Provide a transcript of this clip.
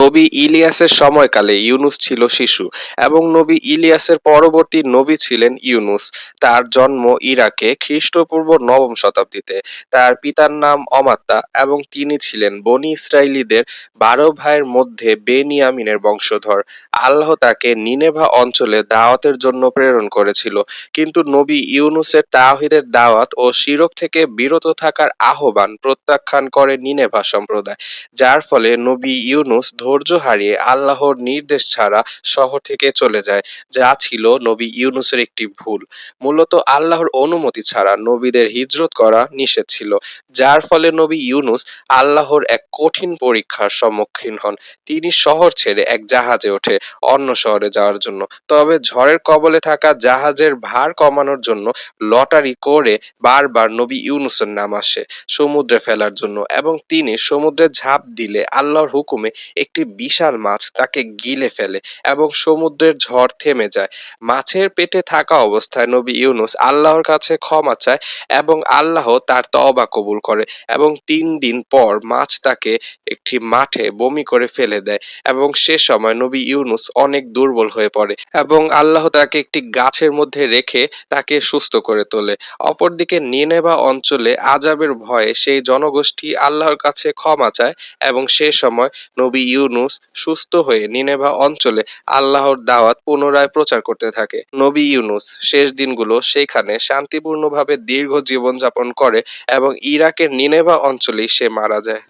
নবী ইলিয়াসের সময়কালে ইউনুস ছিল শিশু এবং নবী ইলিয়াসের পরবর্তী নবী ছিলেন ইউনুস। তার জন্ম ইরাকে খ্রিস্টপূর্ব নবম শতাব্দীতে। তার পিতার নাম অমাত্তা এবং তিনি ছিলেন বনি ইসরায়েলীদের 12 ভাইয়ের মধ্যে বেনিয়ামিনের বংশধর। আল্লাহ তাকে নিনেভা অঞ্চলে দাওয়াতের জন্য প্রেরণ করেছিল, কিন্তু নবী ইউনুসের তাওহীদের দাওয়াত ও শিরক থেকে বিরত থাকার আহ্বান প্রত্যাখ্যান করে নিনেভা সম্প্রদায়, যার ফলে নবী ইউনুস ধৈর্য হারিয়ে আল্লাহর নির্দেশ ছাড়া শহর থেকে চলে যায়, যা ছিল নবী ইউনুসের একটি ভুল। মূলত আল্লাহর অনুমতি ছাড়া নবীদের হিজরত করা নিষেধ ছিল, যার ফলে নবী ইউনুস আল্লাহর এক কঠিন পরীক্ষার সম্মুখীন হন। তিনি শহর ছেড়ে এক জাহাজে ওঠে অন্য শহরে যাওয়ার জন্য। তবে ঝড়ের কবলে থাকা জাহাজের ভার কমানোর জন্য লটারি করে বারবার নবী ইউনুসের নাম আসে সমুদ্রে ফেলার জন্য, এবং তিনি সমুদ্রে ঝাঁপ দিলে আল্লাহর হুকুমে একটি বিশাল মাছ তাকে গিলে ফেলে এবং সমুদ্রের ঝড় থেমে যায়। মাছের পেটে থাকা অবস্থায় নবী ইউনুস আল্লাহর কাছে ক্ষমা চায় এবং আল্লাহ তার তওবা কবুল করে, এবং 3 দিন পর মাছ তাকে একটি মাঠে বমি করে ফেলে দেয় এবং সে সময় নবী ইউনুস অনেক দুর্বল হয়ে পড়ে এবং আল্লাহ তাকে একটি গাছের মধ্যে রেখে তাকে সুস্থ করে তোলে। অপরদিকে নিনেভা অঞ্চলে আযাবের ভয়ে সেই জনগোষ্ঠী আল্লাহর কাছে ক্ষমা চায় এবং সে সময় নবী ইউনুস সুস্থ হয়ে নিনেভা অঞ্চলে আল্লাহর দাওয়াত পুনরায় প্রচার করতে থাকে। নবী ইউনুস শেষ দিনগুলো সেখানে শান্তিপূর্ণভাবে দীর্ঘ জীবনযাপন করে এবং ইরাকের নিনেভা অঞ্চলেই সে মারা যায়।